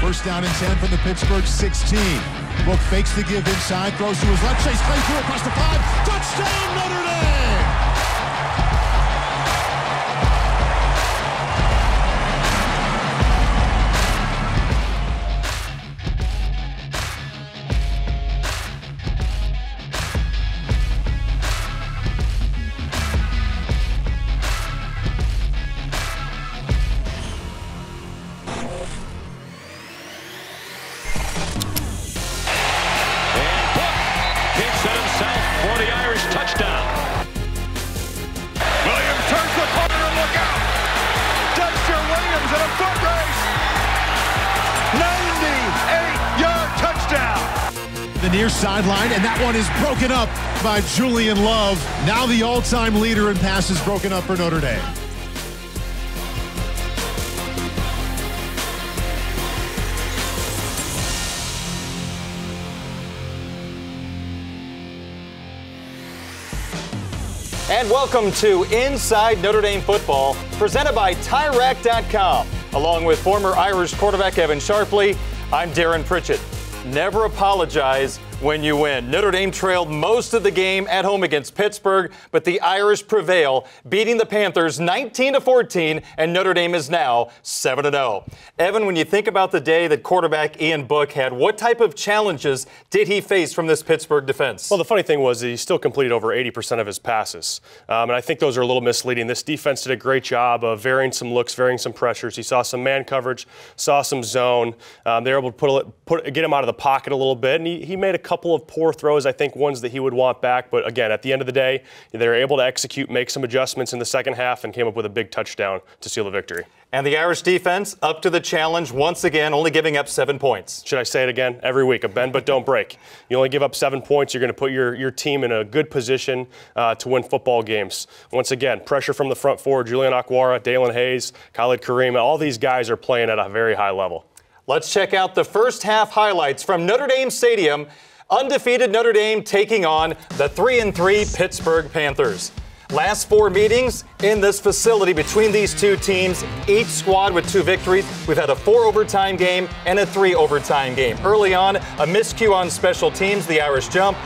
First down and 10 from the Pittsburgh 16. Book fakes the give inside, throws to his left, Chase Claypool across the 5. Touchdown, Notre Dame! For the Irish touchdown. Williams turns the corner and look out. Dexter Williams in a foot race. 98-yard touchdown. The near sideline, and that one is broken up by Julian Love. Now the all-time leader in passes broken up for Notre Dame. And welcome to Inside Notre Dame Football, presented by TireRack.com. Along with former Irish quarterback Evan Sharpley, I'm Darren Pritchett. Never apologize when you win. Notre Dame trailed most of the game at home against Pittsburgh, but the Irish prevail, beating the Panthers 19-14, and Notre Dame is now 7-0. Evan, when you think about the day that quarterback Ian Book had, what type of challenges did he face from this Pittsburgh defense? Well, the funny thing was he still completed over 80% of his passes, and I think those are a little misleading. This defense did a great job of varying some looks, varying some pressures. He saw some man coverage, saw some zone. They were able to get him out of the pocket a little bit, and he made a couple of poor throws, I think ones that he would want back. But again, at the end of the day, they were able to execute, make some adjustments in the second half, and came up with a big touchdown to seal the victory. And the Irish defense up to the challenge once again, only giving up 7 points. Should I say it again? Every week, a bend but don't break. You only give up 7 points, you're going to put your team in a good position to win football games. Once again, pressure from the front four, Julian Okwara, Dalen Hayes, Khalid Kareem, all these guys are playing at a very high level. Let's check out the first half highlights from Notre Dame Stadium. Undefeated Notre Dame taking on the 3-3 Pittsburgh Panthers. Last 4 meetings in this facility between these two teams, each squad with 2 victories. We've had a 4-overtime game and a 3-overtime game. Early on, a miscue on special teams, the Irish jump.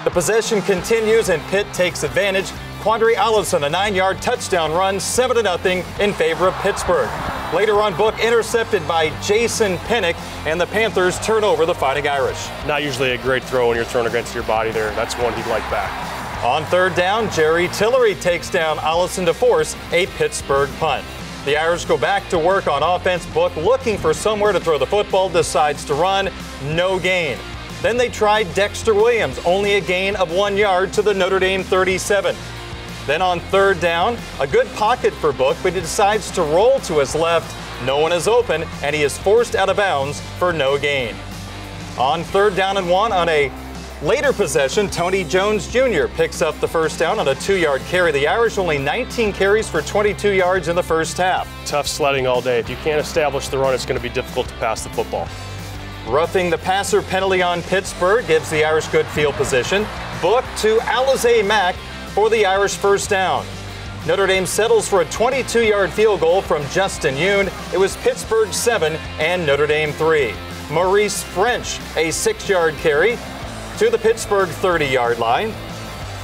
The possession continues and Pitt takes advantage. Quandre Allison, a 9-yard touchdown run, 7-0 in favor of Pittsburgh. Later on, Book intercepted by Jason Pinnock, and the Panthers turn over the Fighting Irish. Not usually a great throw when you're thrown against your body there. That's one he'd like back. On third down, Jerry Tillery takes down Allison to force a Pittsburgh punt. The Irish go back to work on offense. Book, looking for somewhere to throw the football, decides to run. No gain. Then they tried Dexter Williams, only a gain of 1 yard to the Notre Dame 37. Then on third down, a good pocket for Book, but he decides to roll to his left. No one is open, and he is forced out of bounds for no gain. On third down and 1 on a later possession, Tony Jones Jr. picks up the first down on a 2-yard carry. The Irish only 19 carries for 22 yards in the first half. Tough sledding all day. If you can't establish the run, it's going to be difficult to pass the football. Roughing the passer penalty on Pittsburgh gives the Irish good field position. Book to Alize Mack for the Irish first down. Notre Dame settles for a 22-yard field goal from Justin Yoon. It was Pittsburgh 7 and Notre Dame 3. Maurice French, a 6-yard carry to the Pittsburgh 30-yard line.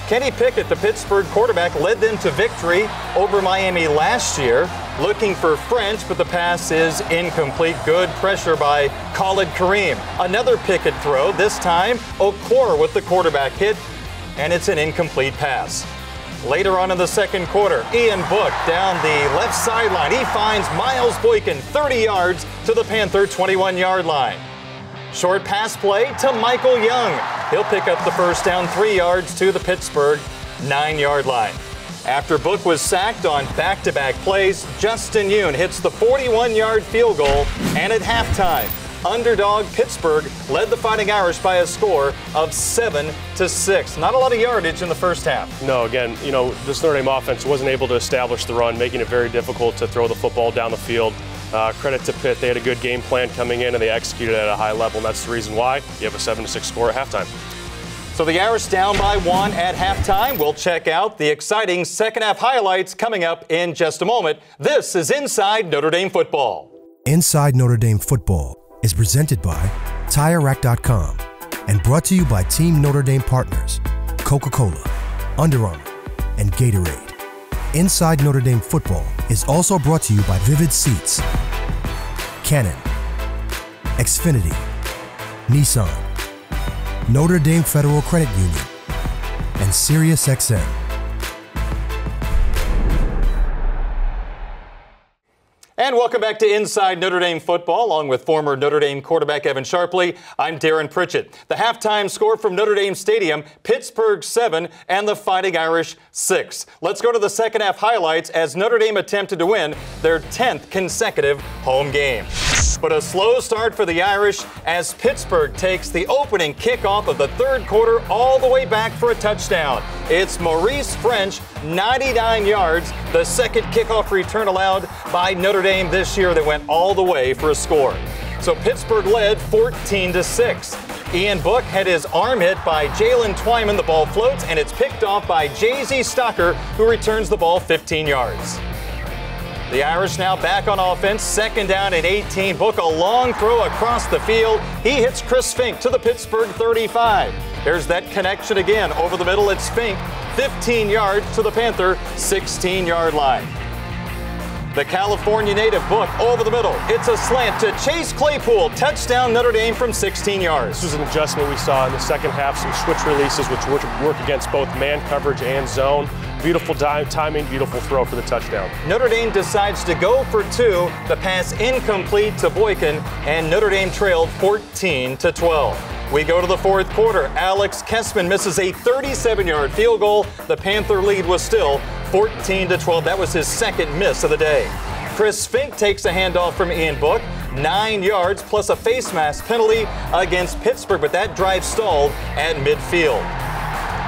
Kenny Pickett, the Pittsburgh quarterback, led them to victory over Miami last year. Looking for French, but the pass is incomplete. Good pressure by Khalid Kareem. Another Pickett throw, this time Okor with the quarterback hit, and it's an incomplete pass. Later on in the second quarter, Ian Book down the left sideline. He finds Miles Boykin 30 yards to the Panther 21-yard line. Short pass play to Michael Young. He'll pick up the first down 3 yards to the Pittsburgh 9-yard line. After Book was sacked on back-to-back plays, Justin Yoon hits the 41-yard field goal, and at halftime, underdog Pittsburgh led the Fighting Irish by a score of 7-6. Not a lot of yardage in the first half. No, again, this Notre Dame offense wasn't able to establish the run, making it very difficult to throw the football down the field. Credit to Pitt. They had a good game plan coming in, and they executed at a high level, and that's the reason why you have a 7-6 score at halftime. So the Irish down by 1 at halftime. We'll check out the exciting second half highlights coming up in just a moment. This is Inside Notre Dame Football. Inside Notre Dame Football, is presented by TireRack.com and brought to you by Team Notre Dame partners, Coca-Cola, Under Armour, and Gatorade. Inside Notre Dame football is also brought to you by Vivid Seats, Canon, Xfinity, Nissan, Notre Dame Federal Credit Union, and SiriusXM. And welcome back to Inside Notre Dame Football, along with former Notre Dame quarterback Evan Sharpley. I'm Darren Pritchett. The halftime score from Notre Dame Stadium, Pittsburgh 7 and the Fighting Irish 6. Let's go to the second half highlights as Notre Dame attempted to win their 10th consecutive home game. But a slow start for the Irish as Pittsburgh takes the opening kickoff of the third quarter all the way back for a touchdown. It's Maurice French, 99 yards, the second kickoff return allowed by Notre Dame this year that went all the way for a score. So Pittsburgh led 14-6. Ian Book had his arm hit by Jalen Twyman. The ball floats, and it's picked off by Jay-Z Stocker, who returns the ball 15 yards. The Irish now back on offense, second down and 18. Book a long throw across the field. He hits Chris Fink to the Pittsburgh 35. There's that connection again. Over the middle, it's Fink, 15 yards to the Panther 16-yard line. The California native Book over the middle. It's a slant to Chase Claypool. Touchdown Notre Dame from 16 yards. This was an adjustment we saw in the second half, some switch releases which work against both man coverage and zone. Beautiful timing, beautiful throw for the touchdown. Notre Dame decides to go for two. The pass incomplete to Boykin, and Notre Dame trailed 14-12. We go to the fourth quarter. Alex Kessman misses a 37-yard field goal. The Panther lead was still 14-12. That was his second miss of the day. Chris Fink takes a handoff from Ian Book. 9 yards plus a face mask penalty against Pittsburgh, but that drive stalled at midfield.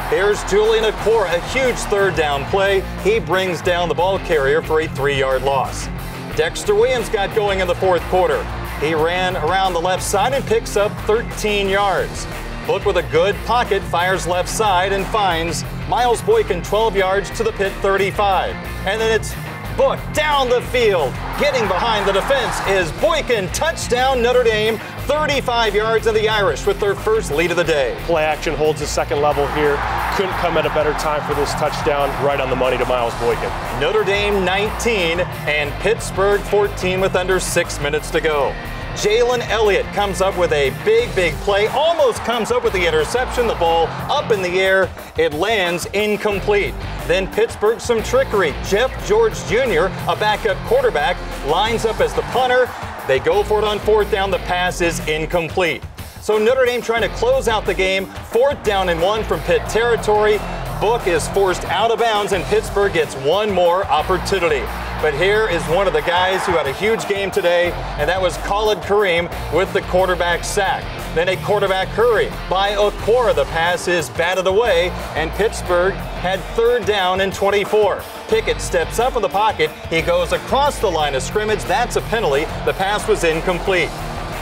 Here's Julian Okora, a huge third down play. He brings down the ball carrier for a 3-yard loss. Dexter Williams got going in the fourth quarter. He ran around the left side and picks up 13 yards. Book with a good pocket, fires left side and finds Miles Boykin 12 yards to the Pitt 35. And then it's Book down the field. Getting behind the defense is Boykin. Touchdown Notre Dame, 35 yards, and the Irish with their first lead of the day. Play action holds the second level here. Couldn't come at a better time for this touchdown. Right on the money to Miles Boykin. Notre Dame 19 and Pittsburgh 14 with under 6 minutes to go. Jalen Elliott comes up with a big play, almost comes up with the interception. The ball up in the air. It lands incomplete. Then Pittsburgh, some trickery. Jeff George Jr., a backup quarterback, lines up as the punter. They go for it on fourth down. The pass is incomplete. So Notre Dame trying to close out the game. 4th down and 1 from Pitt territory. Book is forced out of bounds, and Pittsburgh gets one more opportunity. But here is one of the guys who had a huge game today, and that was Khalid Kareem with the quarterback sack. Then a quarterback hurry by Okora. The pass is batted away, and Pittsburgh had 3rd down and 24. Pickett steps up in the pocket. He goes across the line of scrimmage. That's a penalty. The pass was incomplete.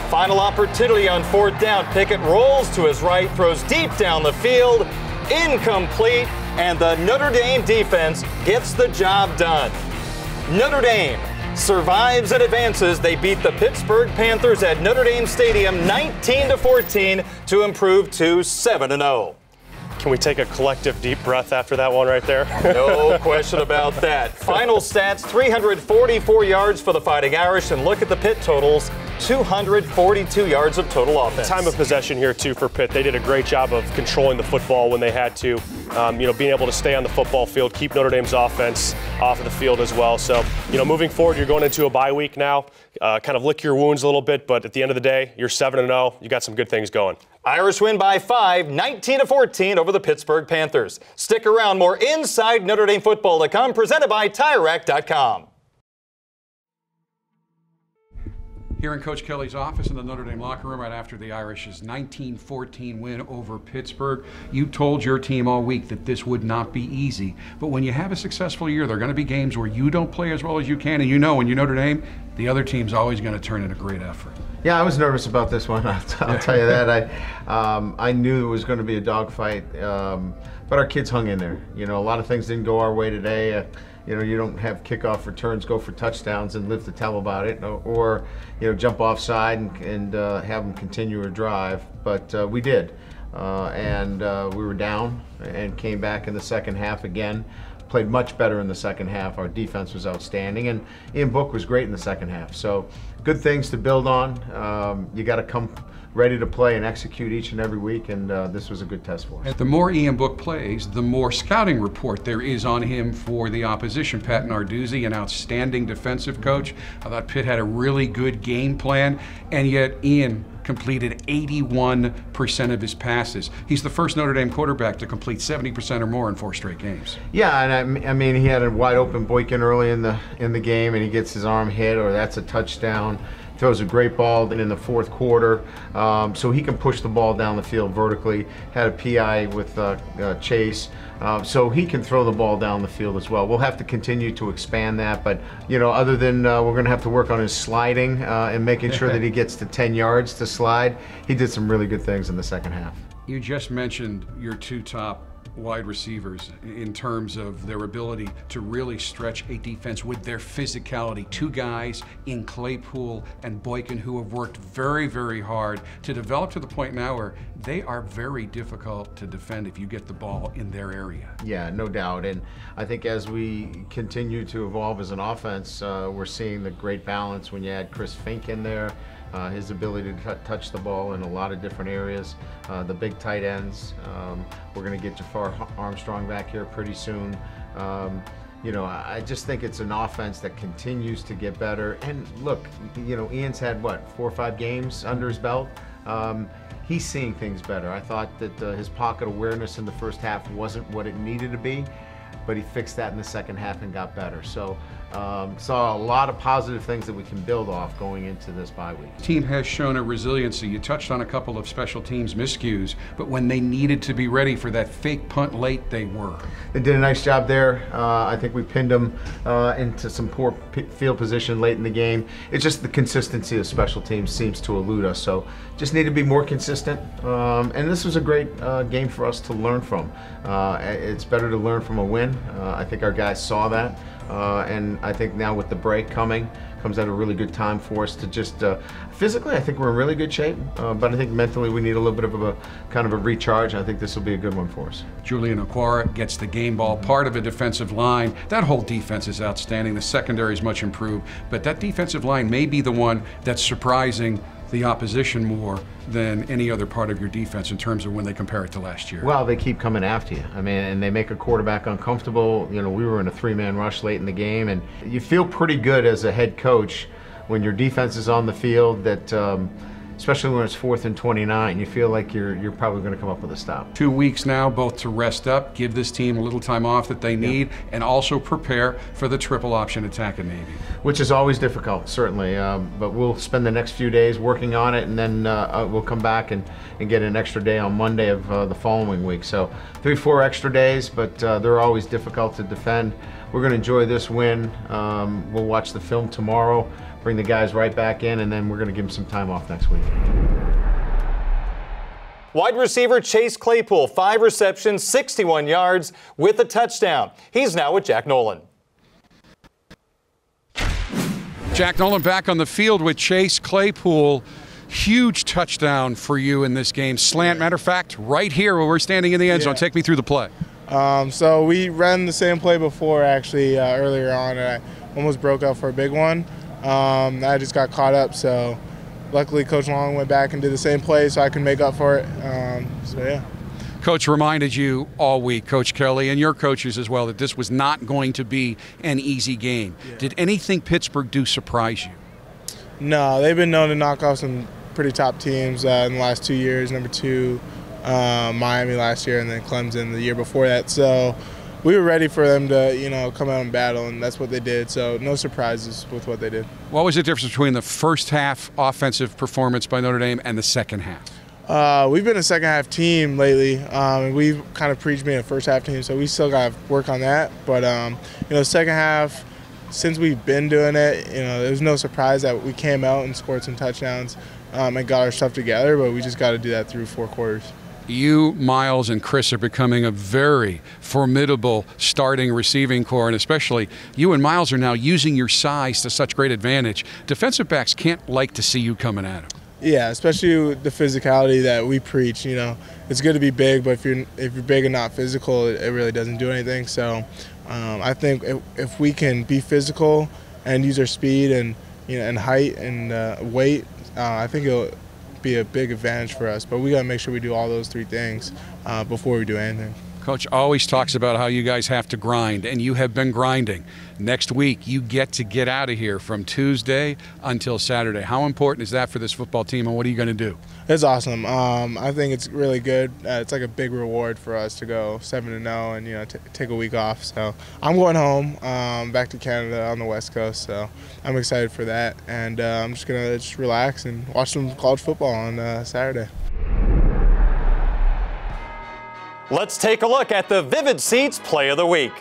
Final opportunity on 4th down. Pickett rolls to his right, throws deep down the field. Incomplete, and the Notre Dame defense gets the job done. Notre Dame survives and advances. They beat the Pittsburgh Panthers at Notre Dame Stadium 19-14 to improve to 7-0. Can we take a collective deep breath after that one right there? No question about that. Final stats, 344 yards for the Fighting Irish, and look at the Pitt totals, 242 yards of total offense. Time of possession here, too, for Pitt. They did a great job of controlling the football when they had to. Being able to stay on the football field, keep Notre Dame's offense off of the field as well. So, moving forward, you're going into a bye week now. Kind of lick your wounds a little bit, but at the end of the day, you're 7-0. You got some good things going. Irish win by 5, 19-14 over the Pittsburgh Panthers. Stick around, more Inside Notre Dame Football to come, presented by TireRack.com. Here in Coach Kelly's office in the Notre Dame locker room right after the Irish's 19-14 win over Pittsburgh, you told your team all week that this would not be easy. But when you have a successful year, there are going to be games where you don't play as well as you can, and when you're Notre Dame, the other team's always going to turn in a great effort. Yeah, I was nervous about this one. I'll tell you that. I knew it was going to be a dogfight, but our kids hung in there. A lot of things didn't go our way today. you don't have kickoff returns go for touchdowns and live to tell about it, or jump offside and have them continue a drive. But we did, and we were down and came back in the second half again. Played much better in the second half. Our defense was outstanding, and Ian Book was great in the second half. So good things to build on. You got to come ready to play and execute each and every week, and this was a good test for us. The more Ian Book plays, the more scouting report there is on him for the opposition. Pat Narduzzi, an outstanding defensive coach. I thought Pitt had a really good game plan, and yet Ian completed 81% of his passes. He's the first Notre Dame quarterback to complete 70% or more in 4 straight games. Yeah, and I mean, he had a wide open Boykin early in the game, and he gets his arm hit, or that's a touchdown. Throws a great ball in the fourth quarter, so he can push the ball down the field vertically. Had a PI with Chase, so he can throw the ball down the field as well. We'll have to continue to expand that, but other than we're going to have to work on his sliding and making sure that he gets to 10 yards to slide. He did some really good things in the second half. You just mentioned your 2 top wide receivers in terms of their ability to really stretch a defense with their physicality. 2 guys in Claypool and Boykin who have worked very, very hard to develop to the point now where they are very difficult to defend if you get the ball in their area. Yeah, no doubt. And I think as we continue to evolve as an offense, we're seeing the great balance when you add Chris Fink in there. His ability to touch the ball in a lot of different areas, the big tight ends. We're going to get Jafar Armstrong back here pretty soon. I just think it's an offense that continues to get better. And look, Ian's had, what, 4 or 5 games under his belt? He's seeing things better. I thought that his pocket awareness in the first half wasn't what it needed to be, but he fixed that in the second half and got better. So saw a lot of positive things that we can build off going into this bye week. The team has shown a resiliency. You touched on a couple of special teams miscues, but when they needed to be ready for that fake punt late, they were. They did a nice job there. I think we pinned them into some poor field position late in the game. It's just the consistency of special teams seems to elude us, so just need to be more consistent. And this was a great game for us to learn from. It's better to learn from a win. I think our guys saw that. And I think now with the break coming, comes at a really good time for us to just, physically I think we're in really good shape, but I think mentally we need a little bit of a kind of a recharge. I think this will be a good one for us. Julian Okwara gets the game ball, part of a defensive line. That whole defense is outstanding. The secondary is much improved, but that defensive line may be the one that's surprising the opposition more than any other part of your defense in terms of when they compare it to last year. Well, they keep coming after you. I mean, and they make a quarterback uncomfortable. We were in a 3-man rush late in the game, and you feel pretty good as a head coach when your defense is on the field that, especially when it's 4th and 29, you feel like you're probably going to come up with a stop. 2 weeks now, both to rest up, give this team a little time off that they need, and also prepare for the triple option attack at Navy. Which is always difficult, certainly, but we'll spend the next few days working on it, and then we'll come back and get an extra day on Monday of the following week. So 3-4 extra days, but they're always difficult to defend. We're going to enjoy this win. We'll watch the film tomorrow, bring the guys right back in, and then we're going to give them some time off next week. Wide receiver Chase Claypool, 5 receptions, 61 yards with a touchdown. He's now with Jack Nolan. Jack Nolan back on the field with Chase Claypool. Huge touchdown for you in this game. Slant, matter of fact, right here where we're standing in the end zone. Take me through the play. So we ran the same play before, actually, earlier on, and I almost broke out for a big one. I just got caught up, so luckily Coach Long went back and did the same play so I can make up for it. So, yeah. Coach reminded you all week, Coach Kelly, and your coaches as well, that this was not going to be an easy game. Yeah. Did anything Pittsburgh do surprise you? No, they've been known to knock off some pretty top teams in the last 2 years. Number 2, Miami last year, and then Clemson the year before that. So we were ready for them to, come out and battle, and that's what they did. So no surprises with what they did. What was the difference between the first half offensive performance by Notre Dame and the second half? We've been a second half team lately. We've kind of preached being a first half team, so we still got to work on that. But, second half, since we've been doing it, there's no surprise that we came out and scored some touchdowns and got our stuff together, but we just got to do that through 4 quarters. You, Miles, and Chris are becoming a very formidable starting receiving core, and especially you and Miles are now using your size to such great advantage. Defensive backs can't like to see you coming at them. Yeah, especially with the physicality that we preach. You know, it's good to be big, but if you're big and not physical, it really doesn't do anything. So I think if we can be physical and use our speed and and height and weight, I think it'll be a big advantage for us. But we got to make sure we do all those three things before we do anything. Coach always talks about how you guys have to grind, and you have been grinding. Next week, you get out of here from Tuesday until Saturday. How important is that for this football team, and what are you going to do? It's awesome. I think it's really good. It's like a big reward for us to go 7-0 and take a week off. So I'm going home, back to Canada on the West Coast. So I'm excited for that, and I'm just gonna relax and watch some college football on Saturday. Let's take a look at the Vivid Seats Play of the Week.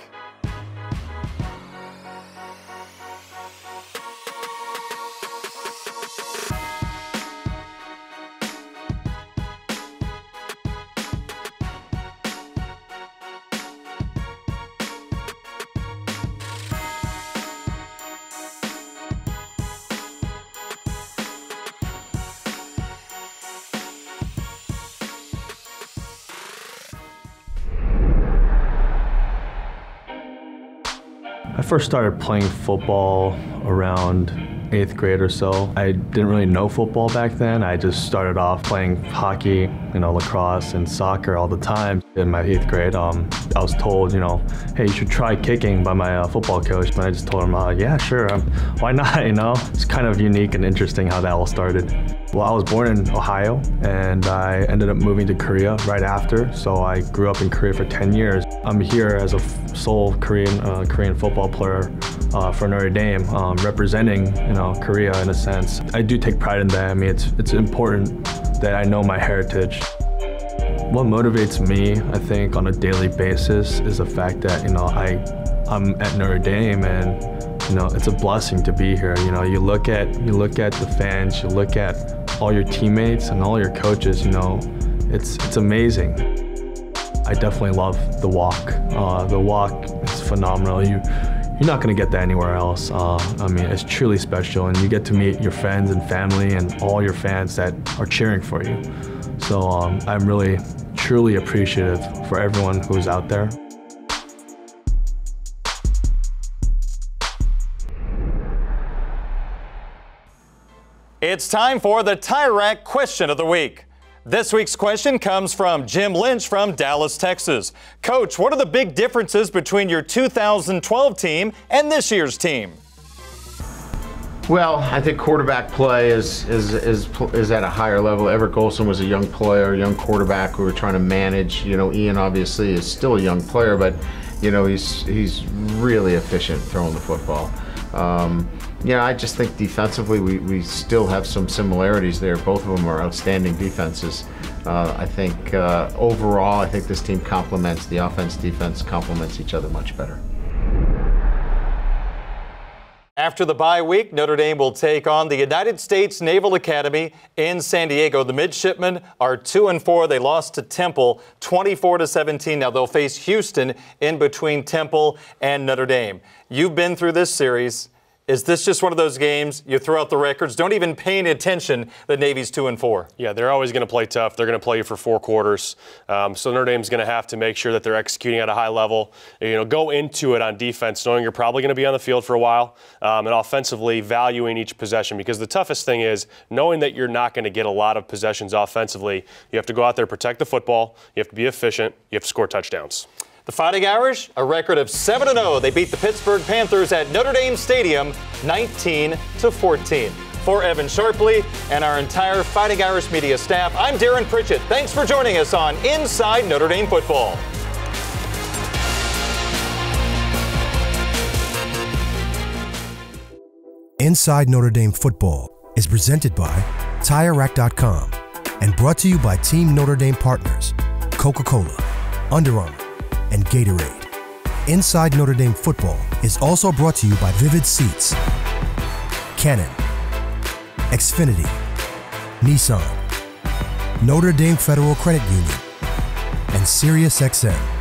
I first started playing football around 8th grade or so. I didn't really know football back then. I just started off playing hockey, lacrosse and soccer all the time. In my 8th grade, I was told, hey, you should try kicking by my football coach. But I just told him, yeah, sure, why not, It's kind of unique and interesting how that all started. Well, I was born in Ohio, and I ended up moving to Korea right after, so I grew up in Korea for 10 years. I'm here as a sole Korean football player for Notre Dame, representing Korea in a sense. I do take pride in that. I mean, it's important that I know my heritage. What motivates me, I think, on a daily basis is the fact that I'm at Notre Dame, and it's a blessing to be here. You look at the fans, you look at all your teammates and all your coaches. It's amazing. I definitely love the walk. The walk is phenomenal. You're not going to get that anywhere else. I mean, it's truly special, and you get to meet your friends and family and all your fans that are cheering for you. So I'm really, truly appreciative for everyone who's out there. It's time for the Tire Rack Question of the Week. This week's question comes from Jim Lynch from Dallas, Texas. Coach, what are the big differences between your 2012 team and this year's team? Well, I think quarterback play is at a higher level. Everett Golson was a young player, a young quarterback who we're trying to manage. Ian obviously is still a young player, but he's really efficient throwing the football. I just think defensively we still have some similarities there. Both of them are outstanding defenses. I think overall, I think this team complements, the offense-defense complements each other much better. After the bye week, Notre Dame will take on the United States Naval Academy in San Diego. The midshipmen are 2-4. They lost to Temple 24-17. Now they'll face Houston in between Temple and Notre Dame. You've been through this series. Is this just one of those games you throw out the records, don't even pay any attention that Navy's 2-4? Yeah, they're always going to play tough. They're going to play you for 4 quarters. So Notre Dame's going to have to make sure that they're executing at a high level. Go into it on defense knowing you're probably going to be on the field for a while, and offensively valuing each possession, because the toughest thing is knowing that you're not going to get a lot of possessions offensively. You have to go out there, protect the football. You have to be efficient. You have to score touchdowns. The Fighting Irish, a record of 7-0. They beat the Pittsburgh Panthers at Notre Dame Stadium 19-14. For Evan Sharpley and our entire Fighting Irish media staff, I'm Darren Pritchett. Thanks for joining us on Inside Notre Dame Football. Inside Notre Dame Football is presented by TireRack.com and brought to you by Team Notre Dame partners, Coca-Cola, Under Armour, and Gatorade. Inside Notre Dame Football is also brought to you by Vivid Seats, Canon, Xfinity, Nissan, Notre Dame Federal Credit Union, SiriusXM.